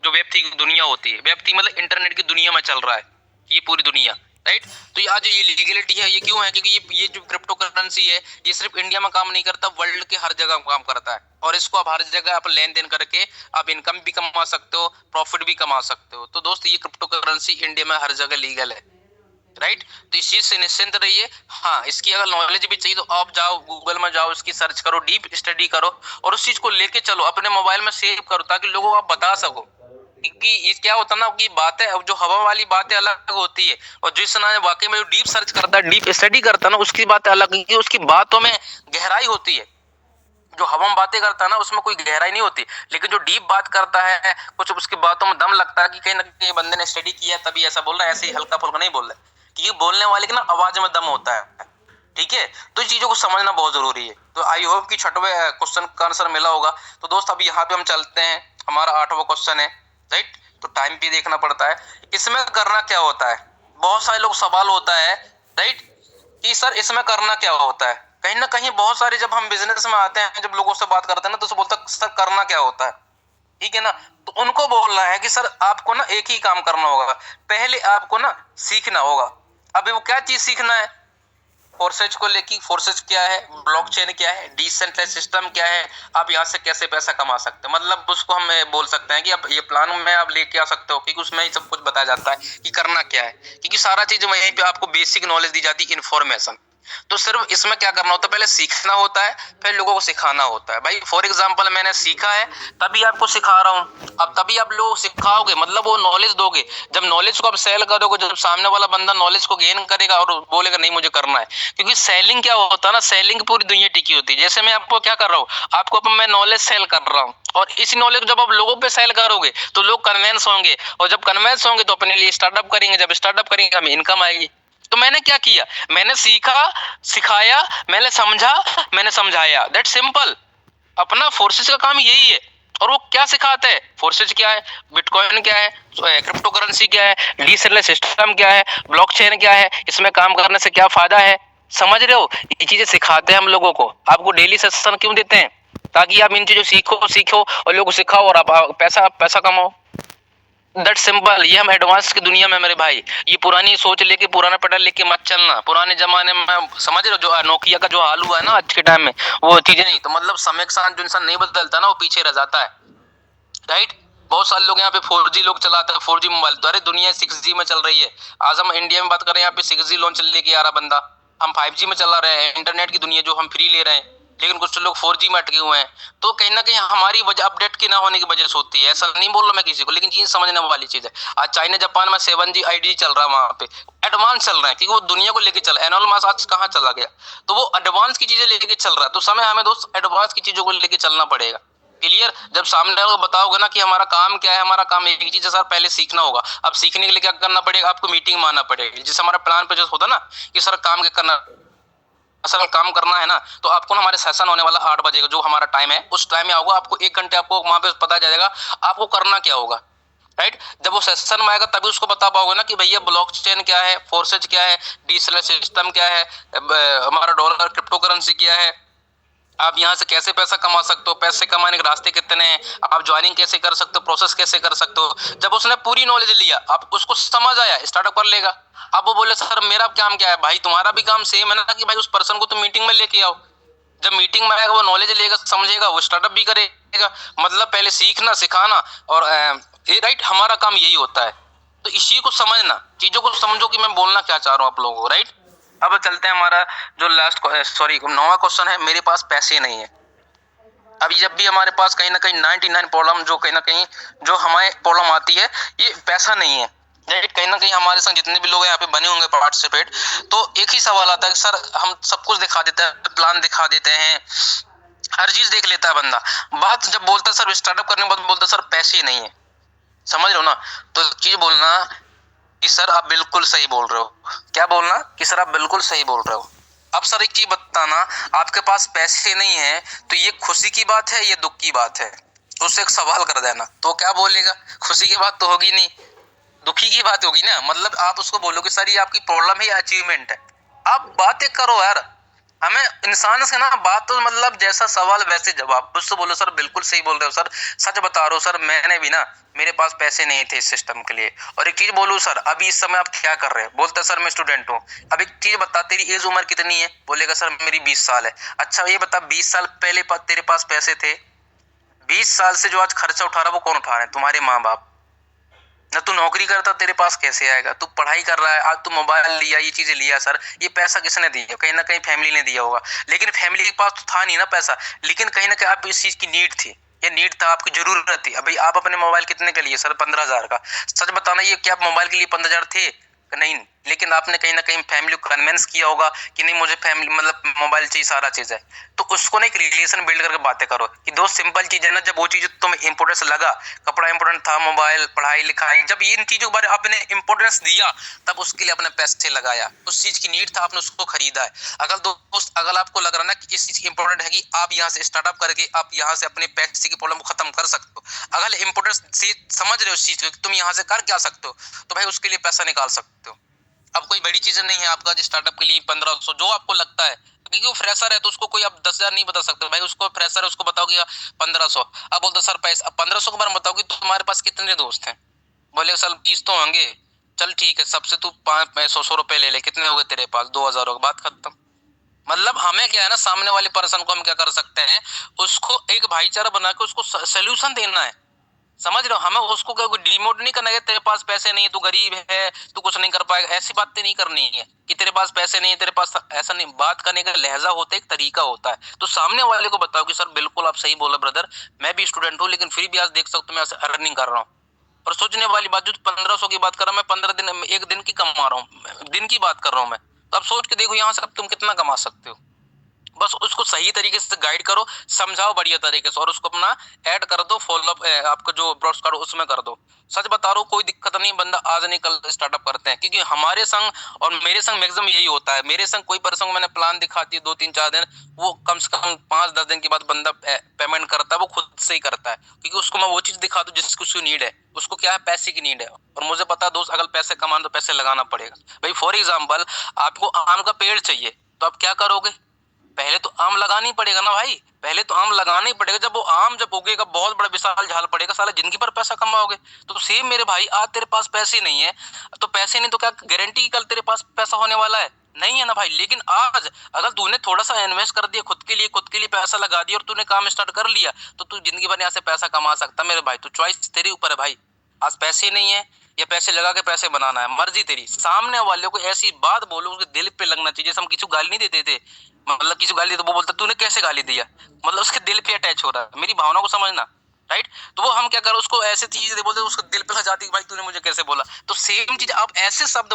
जो web three की दुनिया होती है, वेब थ्री मतलब इंटरनेट की दुनिया में चल रहा है ये पूरी दुनिया, राइट। तो ये आज ये लीगलिटी है, ये क्यों है? क्योंकि ये जो क्रिप्टो करेंसी है ये सिर्फ इंडिया में काम नहीं करता, वर्ल्ड के हर जगह काम करता है। और इसको आप हर जगह आप लेन देन करके आप इनकम भी कमा सकते हो, प्रॉफिट भी कमा सकते हो। तो दोस्त ये क्रिप्टो करेंसी इंडिया में हर जगह लीगल है, राइट। तो इस चीज से निश्चिंत रहिए। हाँ, इसकी अगर नॉलेज भी चाहिए तो आप जाओ गूगल में जाओ, इसकी सर्च करो, डीप स्टडी करो और उस चीज को लेके चलो, अपने मोबाइल में सेव करो ताकि लोगों को आप बता सको। क्योंकि ये क्या होता है ना कि बातें जो हवा वाली बातें अलग होती है और जिस ना वाकई में जो डीप सर्च करता है, डीप स्टडी करता है ना, उसकी बातें अलग, क्योंकि उसकी बातों में गहराई होती है। जो हवा में बातें करता है ना उसमें कोई गहराई नहीं होती, लेकिन जो डीप बात करता है कुछ उसकी बातों में दम लगता है कि कहीं ना कहीं बंदे ने स्टडी किया तभी ऐसा बोल रहा है, ऐसे ही हल्का फुल्का नहीं बोल रहा है। क्योंकि बोलने वाले की ना आवाज में दम होता है, ठीक है। तो इन चीजों को समझना बहुत जरूरी है। तो आई होप कि छठवें क्वेश्चन का आंसर मिला होगा। तो दोस्त अब यहाँ पे हम चलते हैं, हमारा 8वां क्वेश्चन है, राइट। तो टाइम भी देखना पड़ता है। इसमें करना क्या होता है? बहुत सारे लोग सवाल होता है, राइट, कि सर इसमें करना क्या होता है। कहीं ना कहीं बहुत सारे जब हम बिजनेस में आते हैं, जब लोगों से बात करते हैं ना, तो बोलता है सर करना क्या होता है, ठीक है ना। तो उनको बोलना है कि सर आपको ना एक ही काम करना होगा, पहले आपको ना सीखना होगा। अभी वो क्या चीज सीखना है? फोर्सेज को लेके, फोर्सेज क्या है, ब्लॉकचेन क्या है, डिसेंट्रलाइज्ड सिस्टम क्या है, आप यहाँ से कैसे पैसा कमा सकते हैं। मतलब उसको हम बोल सकते हैं कि अब ये प्लान में आप लेके आ सकते हो, क्योंकि उसमें ही सब कुछ बताया जाता है कि करना क्या है। क्योंकि सारा चीज वहीं पे आपको बेसिक नॉलेज दी जाती है, इन्फॉर्मेशन। तो सिर्फ इसमें क्या करना होता है, पहले सीखना होता है, फिर लोगों को सिखाना होता है। भाई फॉर एग्जांपल मैंने सीखा है तभी आपको सिखा रहा हूँ, अब तभी आप लोग सिखाओगे, मतलब वो नॉलेज दोगे। जब नॉलेज को आप सेल करोगे, जब सामने वाला बंदा नॉलेज को गेन करेगा और बोलेगा नहीं मुझे करना है। क्योंकि सेलिंग क्या होता है ना, सेलिंग पूरी दुनिया टिकी होती है। जैसे मैं आपको क्या कर रहा हूँ, आपको मैं नॉलेज सेल कर रहा हूँ, और इस नॉलेज को जब आप लोगों पे सेल करोगे तो लोग कन्वेंस होंगे, और जब कन्वेंस होंगे तो अपने लिए स्टार्टअप करेंगे, जब स्टार्टअप करेंगे हमें इनकम आएगी। तो मैंने क्या किया, मैंने सीखा, सिखाया, मैंने समझा, मैंने समझाया, दैट सिंपल। अपना फोर्सेज का काम यही है। और वो क्या सिखाते हैं, फोर्सेज क्या है, बिटकॉइन क्या है, क्रिप्टो करेंसी क्या है, डिसेंट्रलाइज्ड सिस्टम क्या है, ब्लॉकचेन क्या है, इसमें काम करने से क्या फायदा है, समझ रहे हो। ये चीजें सिखाते हैं हम लोगों को। आपको डेली सेशन क्यों देते हैं? ताकि आप इन चीजों सीखो सीखो और लोगों को सिखाओ और आप पैसा पैसा कमाओ, दैट सिंपल। ये हम एडवांस की दुनिया में मेरे भाई, ये पुरानी सोच लेके, पुराना पेडल लेके मत चलना। पुराने जमाने में समझ रहे हो जो नोकिया का जो हाल हुआ है ना आज के टाइम में, वो चीजें नहीं। तो मतलब समय के साथ जो इंसान नहीं बदलता ना वो पीछे रह जाता है, राइट। बहुत सारे लोग यहाँ पे 4G लोग चलाते हैं, 4G मोबाइल। तो अरे दुनिया 6G में चल रही है। आज हम इंडिया में बात करें, यहाँ पे 6G लॉन्च लेके आ रहा बंदा, हम 5G में चला रहे हैं, इंटरनेट की दुनिया जो हम फ्री ले रहे हैं। लेकिन कुछ लोग 4G में अटके हुए हैं। तो कहीं ना कहीं हमारी वजह अपडेट की ना होने की वजह से होती है। ऐसा नहीं बोल रहा मैं किसी को, लेकिन चीज समझने वाली चीज है। आज चाइना जापान में 7G आईडी चल रहा है, वहां पे एडवांस चल रहा है, क्योंकि वो दुनिया को लेके चल। एनोल मास आज कहाँ चला गया, तो वो एडवांस की चीजें लेके चल रहा है। तो समय हमें दोस्त एडवांस की चीजों को लेके चलना पड़ेगा। क्लियर। जब सामने वाले को बताओगे ना कि हमारा काम क्या है, हमारा काम एक ही चीज है सर, पहले सीखना होगा। अब सीखने के लिए क्या करना पड़ेगा, आपको मीटिंग मानना पड़ेगी। जैसे हमारा प्लान पे जो होता ना कि सर काम क्या करना, असल काम करना है ना, तो आपको ना हमारे सेशन होने वाला 8 बजे का जो हमारा टाइम है, उस टाइम में आओगे, आपको 1 घंटे आपको वहां पे पता जाएगा आपको करना क्या होगा, राइट। जब वो सेशन में आएगा तभी उसको बता पाओगे ना कि भैया ब्लॉकचेन क्या है, फोर्सेज क्या है, डिसेंट्रलाइज्ड सिस्टम क्या है, हमारा डॉलर क्रिप्टो करेंसी क्या है, आप यहाँ से कैसे पैसा कमा सकते हो, पैसे कमाने के रास्ते कितने हैं, आप ज्वाइनिंग कैसे कर सकते हो, प्रोसेस कैसे कर सकते हो। जब उसने पूरी नॉलेज लिया, आप उसको समझ आया, स्टार्टअप कर लेगा। अब वो बोले सर मेरा काम क्या है, भाई तुम्हारा भी काम सेम है ना कि भाई उस पर्सन को तुम मीटिंग में लेके आओ। जब मीटिंग में आएगा वो नॉलेज लेगा, समझेगा, वो स्टार्टअप भी करेगा। मतलब पहले सीखना, सिखाना और ये राइट, हमारा काम यही होता है। तो इसी को समझना, चीजों को समझो कि मैं बोलना क्या चाह रहा हूँ आप लोगों को, राइट। अब चलते हैं हमारा जो लास्ट सॉरी 9वां क्वेश्चन है, मेरे पास पैसे नहीं है। अब जब भी हमारे पास कहीं ना कहीं 99 प्रॉब्लम जो कहीं ना कहीं जो हमारे प्रॉब्लम आती है, ये पैसा नहीं है, राइट। कहीं ना कहीं हमारे संग जितने भी लोग यहाँ पे बने होंगे पार्टिसिपेट, तो एक ही सवाल आता है कि सर हम सब कुछ दिखा देते हैं, प्लान दिखा देते हैं, हर चीज देख लेता है बंदा, बात जब बोलता है सर स्टार्टअप करने के बाद बोलता है सर पैसे नहीं है। समझ रहे हो ना। तो चीज बोलना कि सर आप बिल्कुल सही बोल रहे हो। क्या बोलना कि सर आप बिल्कुल सही बोल रहे हो। अब सर एक चीज बताना, आपके पास पैसे नहीं है तो ये खुशी की बात है, ये दुख की बात है, उससे एक सवाल कर देना। तो क्या बोलेगा, खुशी की बात तो होगी नहीं, दुखी की बात होगी ना। मतलब आप उसको बोलोगे सर ये आपकी प्रॉब्लम है या अचीवमेंट है। आप बातें करो यार, हमें इंसान से ना बात तो मतलब जैसा सवाल वैसे जवाब, कुछ तो बोलो सर, बिल्कुल सही बोल रहे हो सर, सच बता रहा हूँ सर, मैंने भी ना, मेरे पास पैसे नहीं थे इस सिस्टम के लिए। और एक चीज बोलूं सर, अभी इस समय आप क्या कर रहे हैं? बोलते सर मैं स्टूडेंट हूँ। अब एक चीज बता, तेरी एज उम्र कितनी है? बोलेगा सर मेरी 20 साल है। अच्छा ये बता, 20 साल पहले तेरे पास पैसे थे? 20 साल से जो आज खर्चा उठा रहा है वो कौन उठा रहे हैं? तुम्हारे माँ बाप। ना तू नौकरी करता, तेरे पास कैसे आएगा? तू पढ़ाई कर रहा है, आज तू मोबाइल लिया, ये चीजें लिया सर, ये पैसा किसने दिया? कहीं ना कहीं फैमिली ने दिया होगा। लेकिन फैमिली के पास तो था नहीं ना पैसा, लेकिन कहीं ना कहीं आप इस चीज की नीड थी, ये नीड था, आपकी जरूरत थी। अभी आप अपने मोबाइल कितने का लिए सर? 15,000 का। सच बताना, ये क्या आप मोबाइल के लिए 15,000 थे? नहीं। लेकिन आपने कहीं ना कहीं फैमिली को कन्विंस किया होगा कि नहीं मुझे फैमिली मतलब मोबाइल चाहिए, सारा चीज है। तो उसको ना एक रिलेशन बिल्ड करके बातें करो कि दोस्त सिंपल चीज है ना, जब वो चीज तुम्हें इंपोर्टेंस लगा, कपड़ा इंपोर्टेंट था, मोबाइल, पढ़ाई लिखाई, जब इन चीजों के बारे आपने इंपोर्टेंस दिया, तब उसके लिए अपने पैसे लगाया, उस चीज की नीड था, आपने उसको खरीदा है। अगर दोस्त, अगर आपको लग रहा है ना कि इस चीज की इंपोर्टेंट है कि आप यहाँ से स्टार्टअप करके आप यहाँ से अपने पैसे की प्रॉब्लम को खत्म कर सकते हो, अगर इंपोर्टेंस से समझ रहे हो उस चीज को, तुम यहाँ से कर क्या सकते हो, तो भाई उसके लिए पैसा निकाल सकते हो। अब कोई बड़ी चीज नहीं है आपका स्टार्टअप के लिए 1500, जो आपको लगता है, क्योंकि वो फ्रेशर है तो उसको कोई आप 10,000 नहीं बता सकते भाई, उसको फ्रेशर है, उसको बताओ कि 1500। अब बोलते सर पैसा 1500 के बारे में बताओ कि तुम्हारे पास कितने दोस्त हैं? बोले सर 20 तो होंगे। चल ठीक है, सबसे तू 500 रुपए ले ले, कितने हो गए तेरे पास? 2,000 हो गए, बात खत्म। मतलब हमें क्या है ना, सामने वाले पर्सन को हम क्या कर सकते हैं, उसको एक भाईचारा बना के उसको सोल्यूशन देना है। समझ रहे हो? हमें उसको क्या डिमोट नहीं करना है, तेरे पास पैसे नहीं है, तू गरीब है, तू कुछ नहीं कर पाएगा, ऐसी बातें नहीं करनी है कि तेरे पास पैसे नहीं है, तेरे पास ऐसा नहीं। बात करने का लहजा होता है, एक तरीका होता है। तो सामने वाले को बताओ कि सर बिल्कुल आप सही बोला ब्रदर, मैं भी स्टूडेंट हूँ, लेकिन फिर भी आज देख सकते हो मैं अर्निंग कर रहा हूँ। और सोचने वाली बात, जो 1500 की बात कर रहा हूँ मैं, 15 दिन, एक दिन की कमा रहा हूँ, दिन की बात कर रहा हूँ मैं। तो अब सोच के देखो यहाँ से अब तुम कितना कमा सकते हो। बस उसको सही तरीके से गाइड करो, समझाओ बढ़िया तरीके से, और उसको अपना ऐड कर दो, फॉलोअप आपका जो ब्रॉडकास्ट कार्ड उसमें कर दो। सच बता रहा हूँ, कोई दिक्कत नहीं, बंदा आज नहीं कल स्टार्टअप करते हैं, क्योंकि हमारे संग और मेरे संग मैक्सिमम यही होता है। मेरे संग कोई पर्सन को मैंने प्लान दिखाती है 2-3-4 दिन, वो कम से कम 5-10 दिन के बाद बंदा पेमेंट करता है, वो खुद से ही करता है, क्योंकि उसको मैं वो चीज दिखा दूं जिसकी उसकी नीड है। उसको क्या है, पैसे की नीड है, और मुझे पता है दोस्त, अगर पैसे कमाना तो पैसे लगाना पड़ेगा भाई। फॉर एग्जाम्पल, आपको आम का पेड़ चाहिए, तो आप क्या करोगे? पहले तो आम लगाना ही पड़ेगा ना भाई, पहले तो आम लगाना ही पड़ेगा। जब वो आम जब उगेगा, बहुत बड़ा विशाल झाड़ पड़ेगा, साला जिंदगी भर पैसा कमाओगे। तो सेम मेरे भाई, आज तेरे पास पैसे नहीं है, तो पैसे नहीं तो क्या गारंटी कल तेरे पास पैसा होने वाला है? नहीं है ना भाई। लेकिन आज अगर तूने थोड़ा सा इन्वेस्ट कर दिया खुद के लिए पैसा लगा दिया, और तूने काम स्टार्ट कर लिया, तो तू जिंदगी भर यहाँ से पैसा कमा सकता मेरे भाई। तो चॉइस तेरे ऊपर है भाई। आज पैसे नहीं है, या पैसे लगा के पैसे बनाना है, मर्जी तेरी। सामने वाले को ऐसी बात बोलो उसके दिल पे लगना चाहिए। जैसे हम किसी को गाली नहीं देते थे, मतलब किसी को गाली दी तो वो बोलता तूने कैसे गाली दिया, मतलब उसके दिल पे अटैच हो रहा है। मेरी भावना को समझना, राइट? तो वो हम क्या करें, उसको ऐसे चीज बोलते उसको दिल पे लग जाती है, भाई तूने मुझे कैसे बोला। तो सेम चीज आप ऐसे शब्द